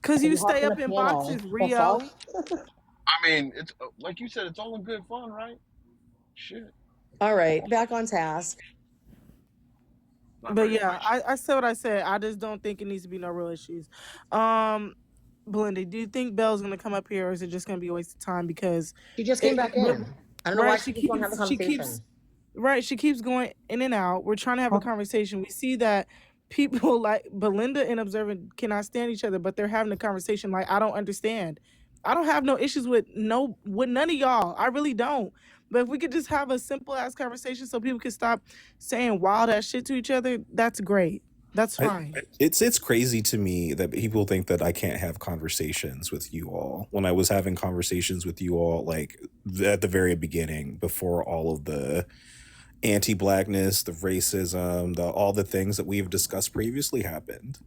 Cause And you you hopped stay on up the in panel. boxes, The fuck? Rio. I mean, it's like you said, it's all in good fun, right? Shit. All right, back on task. Not But very yeah, much. I said what I said. I just don't think it needs to be no real issues. Um, Belinda, do you think Belle's gonna come up here, or is it just gonna be a waste of time? Because She just came it, back in. I don't know why right, she just want to have a she keeps conversation. right, she keeps going in and out. We're trying to have a conversation. We see that people like Belinda and Observant cannot stand each other, but they're having a conversation. Like, I don't understand. I don't have no issues with none of y'all. I really don't. But if we could just have a simple ass conversation so people can stop saying wild ass shit to each other, that's great. That's fine. It's crazy to me that people think that I can't have conversations with you all when I was having conversations with you all like at the very beginning before all of the anti-blackness, the racism, all the things that we've discussed previously happened.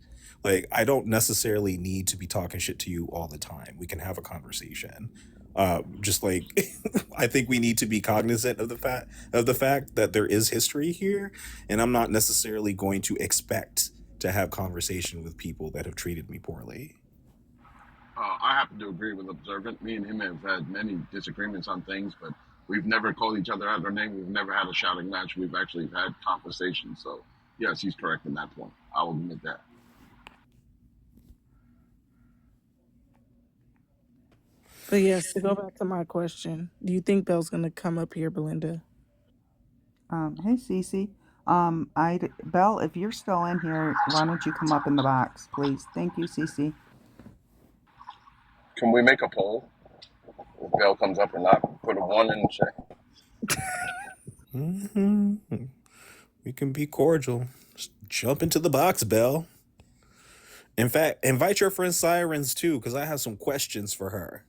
Like, I don't necessarily need to be talking shit to you all the time. We can have a conversation. Just like I think we need to be cognizant of the fact that there is history here, and I'm not necessarily going to expect to have conversation with people that have treated me poorly. I happen to agree with Observant. Me and him have had many disagreements on things, but we've never called each other out our name. We've never had a shouting match. We've actually had conversations. So, yes, he's correct in that point. I will admit that. But yes, to go back to my question, do you think Belle's gonna come up here, Belinda? Hey, Cece. Belle, if you're still in here, why don't you come up in the box, please? Thank you, Cece. Can we make a poll? If Bell comes up or not, put a one in the chat. Hmm. We can be cordial. Just jump into the box, Belle. In fact, invite your friend Sirens too, because I have some questions for her.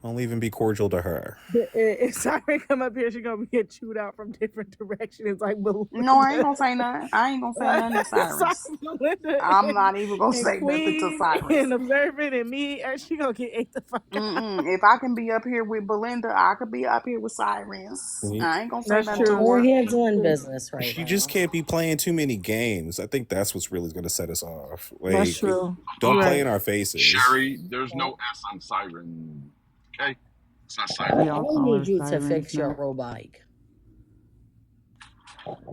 I'll even be cordial to her. If Siren come up here, she gonna get chewed out from different directions. Like Belinda. No, I ain't gonna say nothing. I ain't gonna say nothing to Sirens. Belinda I'm not even gonna and say nothing to Queen Sirens. and Observant and me, and she gonna get ate the fuck out. If I can be up here with Belinda, I could be up here with Sirens. I ain't gonna say That's nothing to true. We're her. here doing business right She just now. can't be playing too many games. I think that's what's really going to set us off. That's Like, true. don't You're play right. in our faces. Sherry, there's no S on Siren. Okay? It's not Siren. We I all don't call her need you to Sirens fix your now. robotic.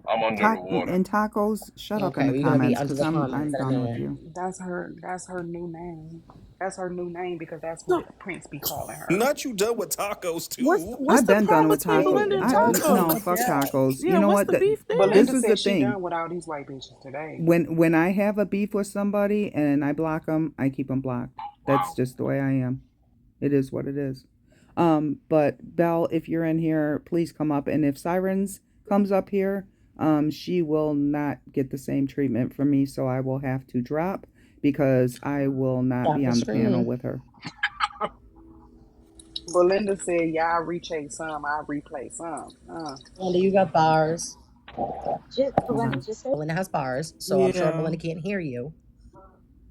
I'm under the water. And Tacos, shut up in Okay, the we're gonna be comments under because the I'm comments in a done with minute. you. That's her new name. That's her new name because that's So what Prince be calling her. Not you done with tacos what's too. what's I've the been done problem with between tacos. Belinda and No, Tacos? fuck tacos. You Yeah, know what's what? the beef This Belinda there? is the said she thing. done with all these white bitches today. When I have a beef with somebody and I block them, I keep them blocked. That's Wow. just the way I am. It is what it is. But Belle, if you're in here, please come up. And if Sirens comes up here, she will not get the same treatment from me, so I will have to drop because I will not Stop be the on the panel stream. with her. Belinda said, "Yeah, I rechase some, I replay some." Belinda, you got bars. Uh-huh. Belinda has bars, so I'm sure Yeah. Belinda can't hear you.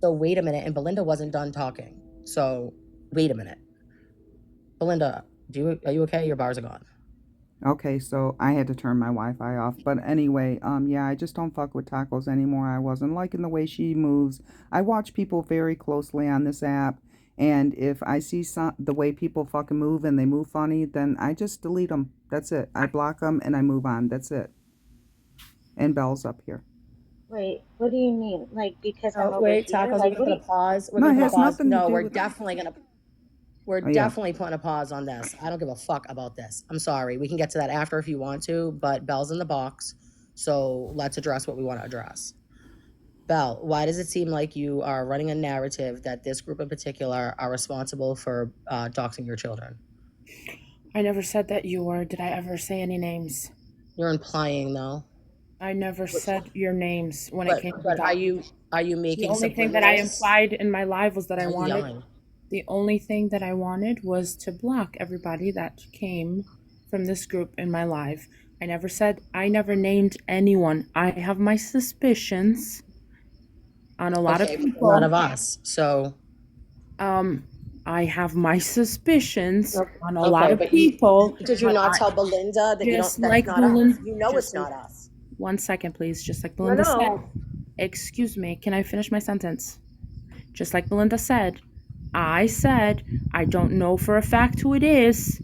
So wait a minute, and Belinda wasn't done talking. So wait a minute. Belinda, are you okay? Your bars are gone. Okay, so I had to turn my Wi-Fi off. But anyway, yeah, I just don't fuck with Tacos anymore. I wasn't liking the way she moves. I watch people very closely on this app, and if I see the way people fucking move and they move funny, then I just delete them. That's it. I block them and I move on. That's it. And Belle's up here. Wait, what do you mean? Like, because I'm over Wait, here? Tacos, Like, we're gonna pause. We're No, it gonna has put a pause. nothing to No, do we're with definitely gonna. We're Oh, yeah. definitely putting a pause on this. I don't give a fuck about this. I'm sorry. We can get to that after if you want to, but Belle's in the box. So let's address what we want to address. Belle, why does it seem like you are running a narrative that this group in particular are responsible for doxing your children? I never said that you were. Did I ever say any names? You're implying, though. I never said your names when But it came to are you doxing. making The only thing that I subliminals? implied in my live was that I wanted. Yelling. The only thing that I wanted was to block everybody that came from this group in my live. I never named anyone. I have my suspicions on a lot of people. None of us. So I have my suspicions on a lot of but people. Did you not tell Belinda that you don't? Just That's like not us. Belinda. You know it's not us. 1 second, please. Just like Belinda No. said. Excuse me. Can I finish my sentence? just like Belinda said, I don't know for a fact who it is.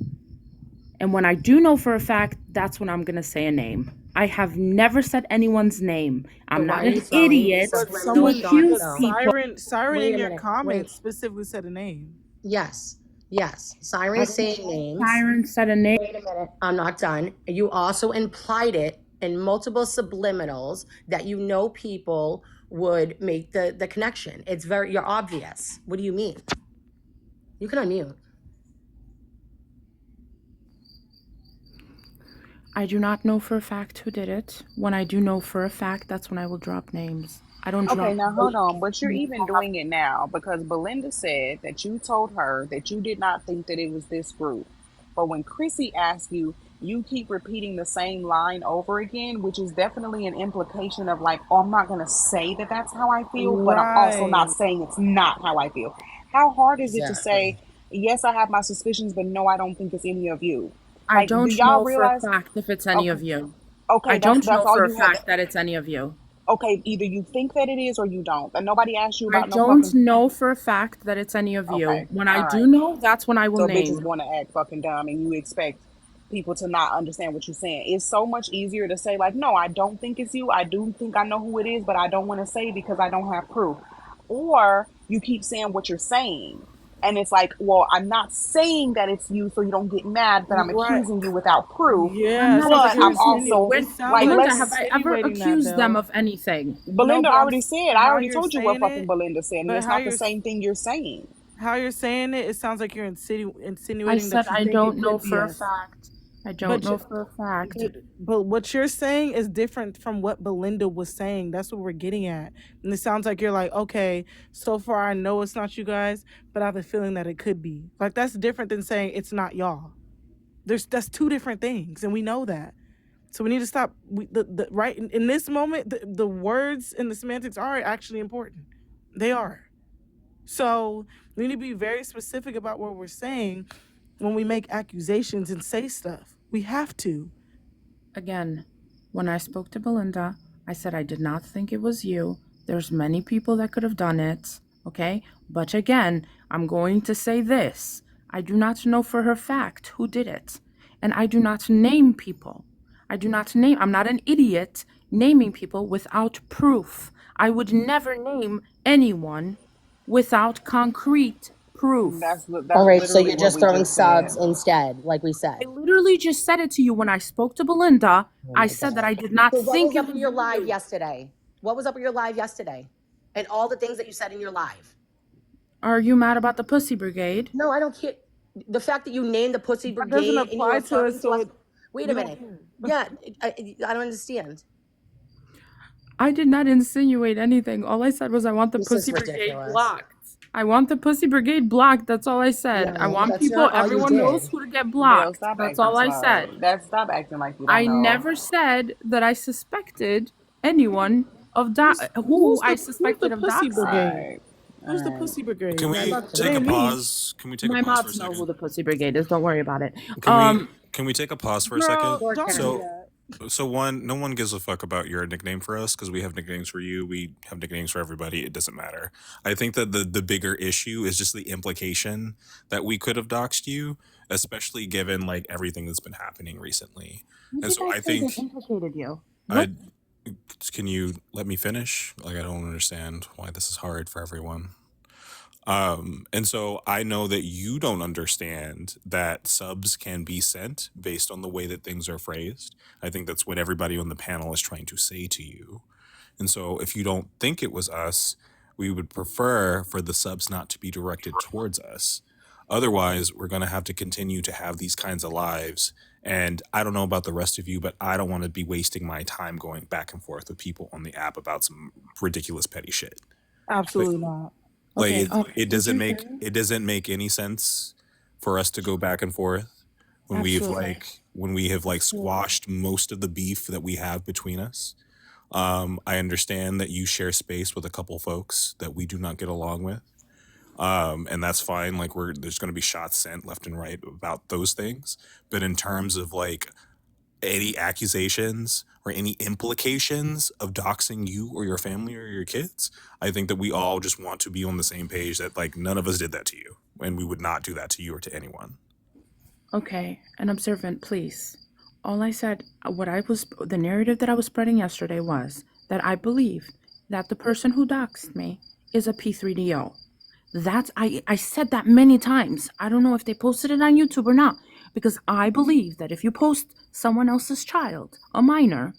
And when I do know for a fact, that's when I'm going to say a name. I have never said anyone's name. I'm not an idiot But subliminal to someone, thoughts, accuse but though? people. Siren Wait in a your minute. comments Wait. specifically said a name. Yes. Siren is saying names. Siren said a name. Wait a minute. I'm not done. You also implied it in multiple subliminals that you know people would make the connection. You're obvious. What do you mean? You can unmute. I do not know for a fact who did it. When I do know for a fact, that's when I will drop names. I don't drop Okay, now hold on. But you're names. even doing it now because Belinda said that you told her that you did not think that it was this group. But when Chrissy asked you, you keep repeating the same line over again, which is definitely an implication of like, oh, I'm not going to say that that's how I feel, but I'm also not Right. saying it's not how I feel. How hard is it to say, Exactly. yes, I have my suspicions, but no, I don't think it's any of you? I Like, do don't y'all know for a realize? fact if it's any Okay, of you. I okay, don't that's know all for a you have. fact that it's any of you. Okay, either you think that it is or you don't. And nobody asked you I about no don't fucking. know for a fact that it's any of you. Okay, When I all do right. know, that's when I will So bitches name. want to act fucking dumb, and you expect people to not understand what you're saying. It's so much easier to say like, no, I don't think it's you. I do think I know who it is, but I don't want to say because I don't have proof. Or you keep saying what you're saying. And it's like, well, I'm not saying that it's you, so you don't get mad that I'm Right. accusing you without proof. I'm Yeah, it not sounds like But you're I'm accusing also it when sounds like, like Belinda, you're have let's. I ever insinuating that accused them though. of anything? No, Belinda but already said, I how already you're told you what saying fucking it, Belinda said, and but it's not the same thing you're saying. how you're saying it, it sounds like you're I insinuating said that you I think it don't know could be for a us. fact. I don't But know for a fact. but what you're saying is different from what Belinda was saying. That's what we're getting at. And it sounds like you're like, okay, so far I know it's not you guys, but I have a feeling that it could be. Like that's different than saying it's not y'all. That's two different things, and we know that. So we need to stop. The right in this moment, the words and the semantics are actually important. They are. So we need to be very specific about what we're saying when we make accusations and say stuff. We have to. Again, when I spoke to Belinda, I said I did not think it was you. There's many people that could have done it, okay? But again, I'm going to say this. I do not know for her fact who did it. And I do not name people. I'm not an idiot naming people without proof. I would never name anyone without concrete proof. All That's right, so literally you're what just we throwing just said. subs instead, like we I said. literally just said it to you when I spoke to Belinda. Oh I my said that God. I did not So what think was it up with was your live you. yesterday? What was up with your live yesterday? And all the things that you said in your live? Are you mad about the Pussy Brigade? No, I don't care. The fact that you named the Pussy That doesn't Brigade and you're apply to referring us, to so us. Wait a we don't minute. care. Yeah, I don't understand. I did not insinuate anything. All I said was I want the This is Pussy Brigade ridiculous. blocked. I want the Pussy Brigade blocked. That's all I said. I No, want that's people, not all you everyone knows did. who to get Bill, blocked. stop That's acting all I slow. said. Stop acting like you don't I know. never said that I suspected anyone of who I Who's the suspected of Pussy All doxing. Brigade? right, all Who's the right. Pussy Can Brigade? Yeah, I'd we love to It take a know. ain't me. pause? Can we take a My pause for a mods know who second? the Pussy Brigade is. Don't worry about it. Can we take a pause for a second? Girl, Sure, don't do Karen. So that. no one gives a fuck about your nickname for us because we have nicknames for you. We have nicknames for everybody. It doesn't matter. I think that the bigger issue is just the implication that we could have doxed you, especially given like everything that's been happening recently. What And did so I I say that think implicated you? I can you let me finish? Like I don't understand why this is hard for everyone. And so I know that you don't understand that subs can be sent based on the way that things are phrased. I think that's what everybody on the panel is trying to say to you. And so if you don't think it was us, we would prefer for the subs not to be directed towards us. Otherwise, we're going to have to continue to have these kinds of lives. And I don't know about the rest of you, but I don't want to be wasting my time going back and forth with people on the app about some ridiculous petty shit. Absolutely not. Like Okay. it doesn't make any sense for us to go back and forth when Absolutely. we have like squashed most of the beef that we have between us. I understand that you share space with a couple folks that we do not get along with. And that's fine. Like there's going to be shots sent left and right about those things. But in terms of like any accusations or any implications of doxing you or your family or your kids. I think that we all just want to be on the same page that like none of us did that to you, and we would not do that to you or to anyone. Okay, an observant, please. All I said, the narrative that I was spreading yesterday was that I believe that the person who doxed me is a P3DO. I said that many times. I don't know if they posted it on YouTube or not, because I believe that if you post someone else's child, a minor,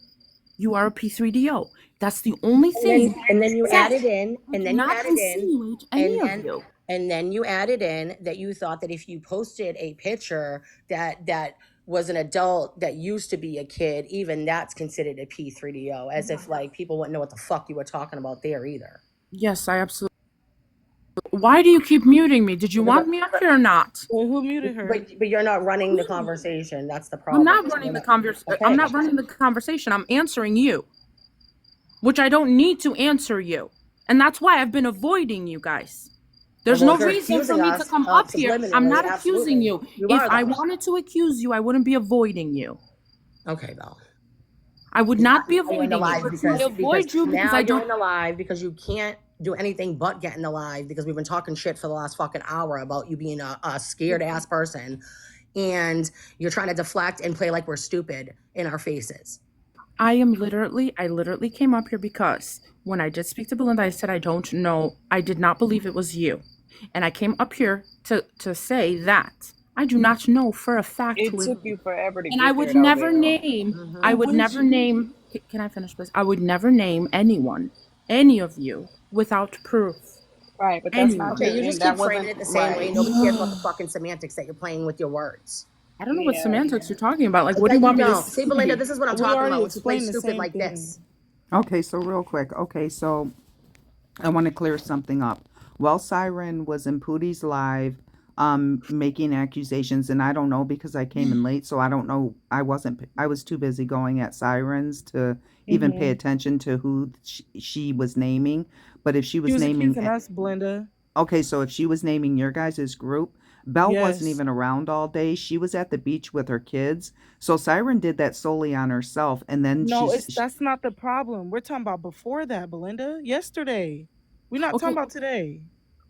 you are a P3DO. That's the only thing. And then you added in, you. And then you added in that you thought that if you posted a picture that was an adult that used to be a kid, even that's considered a P3DO, as if like people wouldn't know what the fuck you were talking about there either. Yes, I absolutely. Why do you keep muting me? Did you want me up here or not? Well, who muted her? But you're not running the conversation. That's the problem. I'm not running the conversation. I'm not running the conversation. I'm answering you, which I don't need to answer you, and that's why I've been avoiding you guys. There's no reason for me to come up here. I'm not accusing you. If I wanted to accuse you, I wouldn't be avoiding you. Okay, Belle. I would not be avoiding you. I avoid you because I don't. You're in the live because you can't do anything but get in the live because we've been talking shit for the last fucking hour about you being a scared ass person, and you're trying to deflect and play like we're stupid in our faces. I literally came up here because when I did speak to Belinda, I said I don't know. I did not believe it was you, and I came up here to say that I do not know for a fact. It took you forever to get there. And I would never name. I would never name. Can I finish, please? I would never name anyone, any of you, without proof. Right, but that's not. Okay, you just keep framing it the same way. Nobody cares about the fucking semantics that you're playing with your words. I don't know what semantics you're talking about. Like, what do you want me to say? Belinda, this is what I'm talking about. When you play stupid like this. Okay, so real quick. Okay, so I want to clear something up. While Siren was in Pootie's live, making accusations, and I don't know because I came in late, so I don't know. I was too busy going at Sirens to even pay attention to who she was naming. But if she was naming accusing us, Belinda. Okay, so if she was naming your guys' group, Belle wasn't even around all day. She was at the beach with her kids. So Siren did that solely on herself. And then that's not the problem. We're talking about before that, Belinda. Yesterday. We're not talking about today.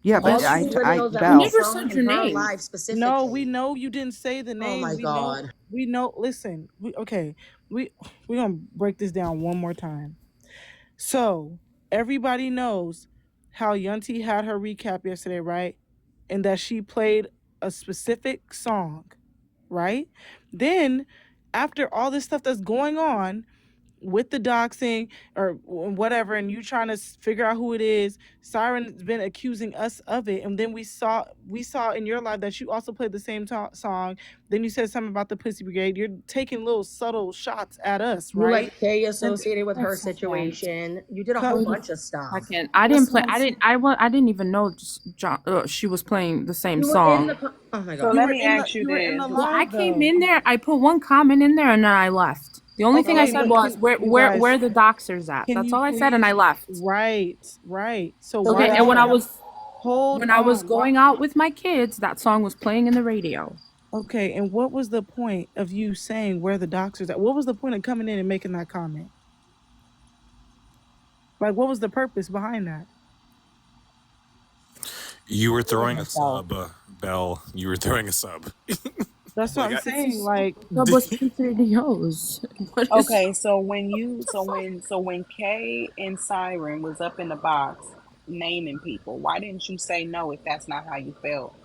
Yeah, but Belle never said your name. Live specifically. No, we know you didn't say the name. Oh my God. We know. Listen, we're gonna break this down one more time. So everybody knows how Yunti had her recap yesterday, right? And that she played a specific song, right? Then after all this stuff that's going on with the doxing or whatever, and you trying to figure out who it is, Siren's been accusing us of it, and then we saw in your live that you also played the same song. Then you said something about the Pussy Brigade. You're taking little subtle shots at us, right? You like Kay associated with her situation. You did a whole bunch of stuff. I didn't even know she was playing the same song. Oh my God. So let me ask you this. I came in there, I put one comment in there, and then I left. The only thing I said was where the doxers at. That's all I said, and I left. Right. So and when I was going out with my kids, that song was playing in the radio. Okay, and what was the point of you saying where the doxers at? What was the point of coming in and making that comment? Like, what was the purpose behind that? You were throwing a sub, Belle. You were throwing a sub. That's what I'm saying. Like, that was P3DOs. Okay, so when Kay and Siren was up in the box naming people, why didn't you say no if that's not how you felt?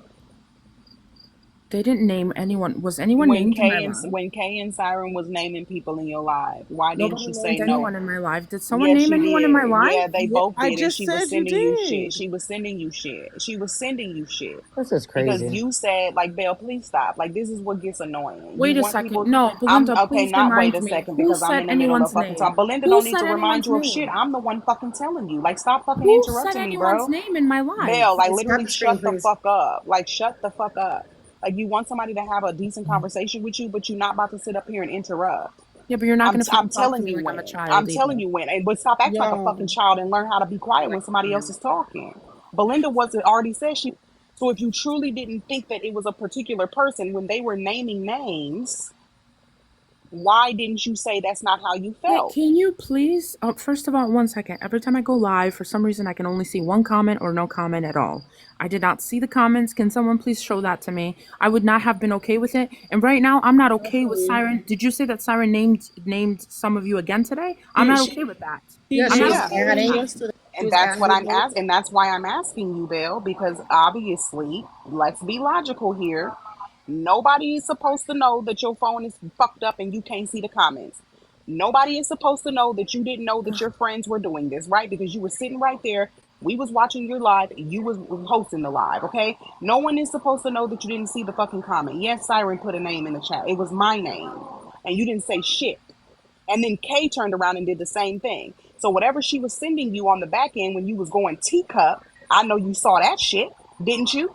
They didn't name anyone. Was anyone named in my live? When Kay and Siren was naming people in your live, why didn't you say no? Anyone in my live? Did someone name anyone in my live? Yeah, they both did. I just said you did. She was sending you shit. This is crazy. Because you said, like, Belle, please stop. Like, this is what gets annoying. Wait a second. No, Belinda, please remind me. Because I'm in the middle of fucking talk. Belinda don't need to remind you of shit. I'm the one fucking telling you. Like, stop fucking interrupting me, bro. Who said anyone's name in my live? Belle, like, literally shut the fuck up. Like, shut the fuck up. Like, you want somebody to have a decent conversation with you, but you're not about to sit up here and interrupt. Yeah, but you're not going to. I'm telling you when. I'm telling you when. But stop acting like a fucking child and learn how to be quiet when somebody else is talking. Belinda already said she. So if you truly didn't think that it was a particular person when they were naming names, Why didn't you say that's not how you Hey, felt? can you please, first of all, 1 second. Every time I go live, for some reason, I can only see one comment or no comment at all. I did not see the comments. Can someone please show that to me? I would not have been okay with it. And right now, I'm not okay with Siren. Did you say that Siren named some of you again today? I'm not okay with that. Yeah, I'm she not was Yeah. okay with adding. that. She And was that's what adding I'm people. asking, and that's why I'm asking you, Bill, because obviously, let's be logical here. Nobody is supposed to know that your phone is fucked up and you can't see the comments. Nobody is supposed to know that you didn't know that your friends were doing this, right? Because you were sitting right there. We was watching your live. You was hosting the live, okay? No one is supposed to know that you didn't see the fucking comment. Yes, Siren put a name in the chat. It was my name, and you didn't say shit. And then Kay turned around and did the same thing. So whatever she was sending you on the back end when you was going teacup, I know you saw that shit, didn't you?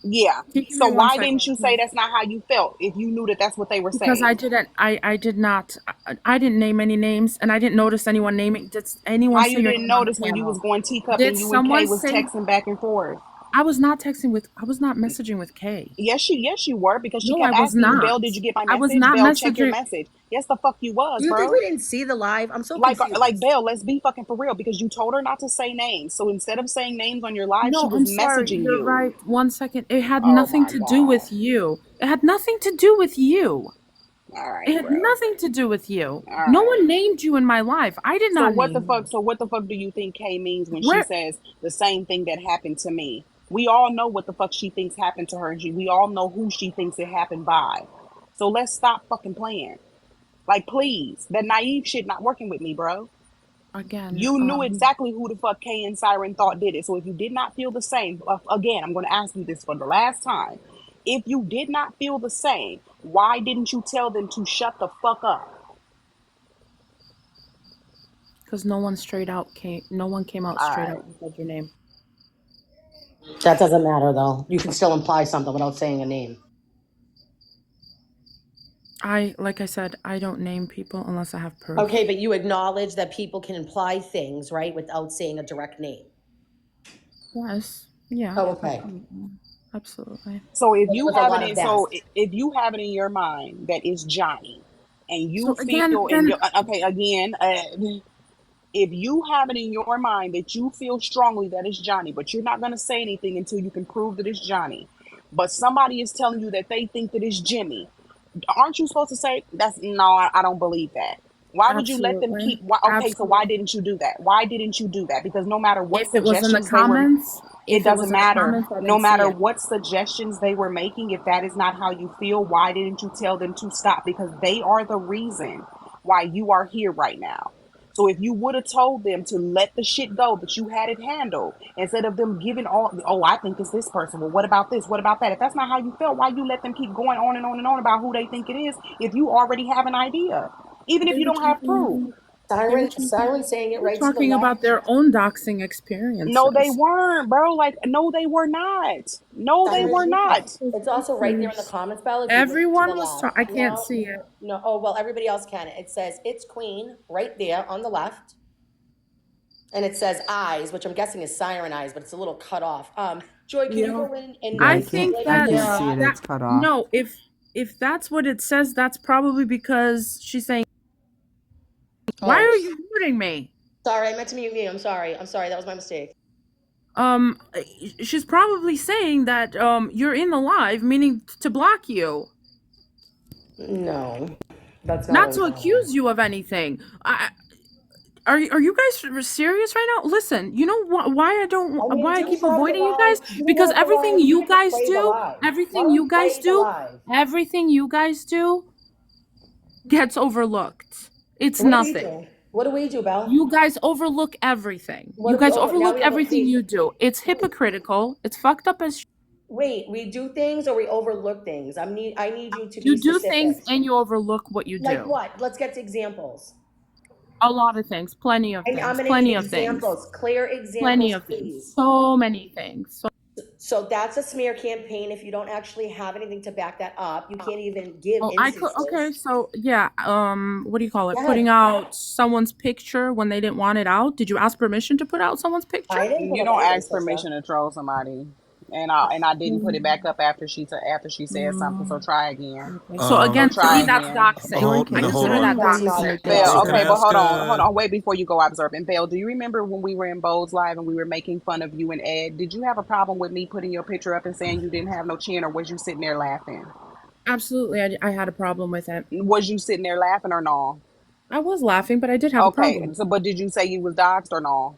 Yeah. Can you give So me one why didn't second, you say please? that's not how you felt if you knew that that's what they were Because I saying? didn't, I did not, I didn't name any names, and I didn't notice anyone naming. Did anyone How say you your didn't name on the notice when you was panel? going teacup Did and you and Kay someone was say texting back and forth? I was not I was not messaging with Kay. Yes, you were, because she No, I kept was asking you, not. Belle, did you get my I was message? not Belle, check your messaging. message. Yes, the fuck you was, Do you think we bro. didn't see the live? I'm so Like confused. Belle, let's be fucking for real, because you told her not to say names. So instead of saying names on your live, she No, was I'm sorry. messaging You're you. right. 1 second. It had Oh nothing my to do god. with you. It had nothing to do with you. All It right, had bro. nothing to do with you. All No right. one named you in my life. I did So not what the name fuck? you. So what the fuck do you think Kay means when she Where says the same thing that happened to me? We all know what the fuck she thinks happened to her, and we all know who she thinks it happened by. So let's stop fucking playing. Like, please, that naive shit not working with me, bro. again? You knew exactly who the fuck Kay and Siren thought did it. So if you did not feel the same, again, I'm going to ask you this for the last time. If you did not feel the same, why didn't you tell them to shut the fuck up? Because no one No one came out All straight right. up and said your name. That doesn't matter though. You can still imply something without saying a name. Like I said, I don't name people unless I have proof. Okay, but you acknowledge that people can imply things, right, without saying a direct name. Yes. Yeah. Oh, okay. Absolutely. So if There you was a have it lot of in, that. if you have it in your mind that it's Johnny, and you So again, feel in then your okay again, if you have it in your mind that you feel strongly that it's Johnny, but you're not gonna say anything until you can prove that it's Johnny, but somebody is telling you that they think that it's Jimmy, aren't you supposed to say that's no? I don't believe that. Why would you let them absolutely, keep? Why, okay, so why absolutely. didn't you do that? Why didn't you do that? Because no matter what If it was in the suggestions they were, comments, it if it doesn't was in the matter. comments, I No didn't see matter it. what suggestions they were making, if that is not how you feel, why didn't you tell them to stop? Because they are the reason why you are here right now. So if you would have told them to let the shit go, that you had it handled, instead of them giving all, oh, I think it's this person. Well, what about this? What about that? If that's not how you felt, why you let them keep going on and on and on about who they think it is if you already have an idea, even if They you were don't have proof? talking. They were Siren saying it they were right to the talking about left. their own doxing No, they experiences. weren't, bro. Like, no, they were not. No, they were Siren, not. it's also right there in the comments, Bell, if you look to the Everyone was. left. I can't No, see it. no. Oh, well, everybody else can. It says it's Queen right there on the left. And it says eyes, which I'm guessing is Siren eyes, but it's a little cut off. Joy, can you Yeah. go in and Yeah, I I think can't. I that can't see it. that It's cut off. no, if that's what it says, that's probably because she's saying, "Why Oh, are you muting me?" sorry, I meant to mute you. I'm sorry. That was my mistake. Um, she's probably saying that you're in the live, meaning to block you, No, that's not not what to I'm saying. accuse you of anything. Are you guys serious right now? Listen, you know why I don't I mean, why I do we keep have the avoiding you live? guys? Do we Because have the everything live? We you need to guys play the do, live. Why everything don't we you guys play the do, live? everything you guys do gets overlooked. It's What do we nothing. do? What do we do, Belle? You guys overlook everything. What You do we guys over? Now overlook we have a everything fee. you do. It's hypocritical. It's fucked up as Wait, we do things or we overlook things? I need you to be you do specific. things and you overlook what you Like do. what? Let's get to examples. A lot of things, plenty of And I'm things, going to need plenty of things, examples, clear plenty examples, of things, please. so many things. So that's a smear campaign. If you don't actually have anything to back that up, you can't even give Oh, I could. instances. Okay, so yeah. What do you call it? Go Putting ahead. out someone's picture when they didn't want it out. Did you ask permission to put out someone's picture? I didn't put You up don't anybody's ask picture. permission to troll somebody. I didn't put it back up after she said something. So try again. Okay. So So again, to try me, that's again. doxing. I hold consider that on. That's not doxing. Belle, So can okay, I but ask? hold on, wait before you go observant. Belle, do you remember when we were in Bo's live and we were making fun of you and Ed? Did you have a problem with me putting your picture up and saying you didn't have no chin, or was you sitting there laughing? Absolutely, I had a problem with it. Was you sitting there laughing or no? I was laughing, but I did have a Okay, problem. so but did you say you was doxxed or no?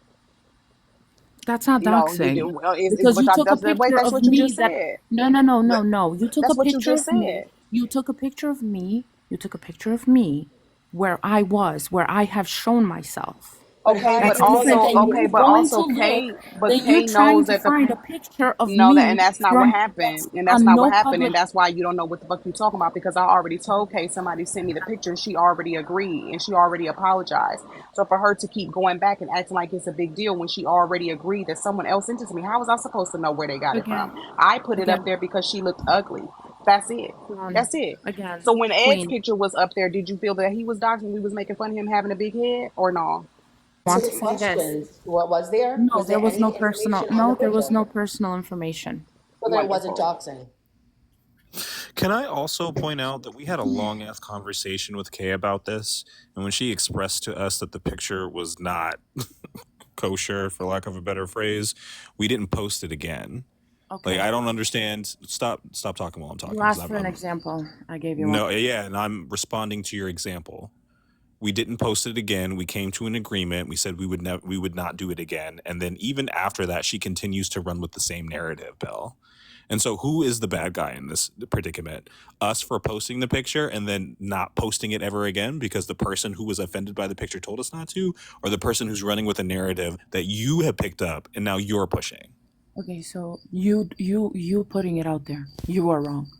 That's not No, did doxing you? Well, because you took a wait, picture that's of what you me just that said. no. You took a That's what you picture just of me. said. You took a picture of me. You took a picture of me where I have shown myself. But how Okay, did but That's you different decide also that than you okay, you were but going to also doxxed? look, But than you Kay trying knows to that the find a picture of no, and me that's not what from happened, that's and that's on not what no happened, public. and that's why you don't know what the fuck you talking about, because I already told Kay somebody sent me the picture, and she already agreed, and she already apologized. So for her to keep going back and acting like it's a big deal when she already agreed that someone else sent it to me, how was I supposed to know where they got it from? Again, I put it up again, there because she looked ugly. That's it. That's it. again, So when Ed's Queen. picture was up there, did you feel that he was doxed and we was making fun of him having a big head, or no? Answer Want to the say this? questions. What was there? No, Was there there was no any personal. information on the No, there was picture? no personal information. So then it wasn't Wonderful. doxing. Can I also point out that we had a long ass conversation with Kay about this, and when she expressed to us that the picture was not kosher, for lack of a better phrase, we didn't post it again. Like, Okay. I don't understand. Stop talking while I'm talking. You 'Cause asked for an example. I gave you one. no, yeah, and I'm responding to your example. We didn't post it again. We came to an agreement. We said we would not do it again. And then even after that, she continues to run with the same narrative, Belle. And so who is the bad guy in this predicament? Us for posting the picture and then not posting it ever again because the person who was offended by the picture told us not to, or the person who's running with a narrative that you have picked up and now you're pushing? Okay, so you putting it out there. You are wrong.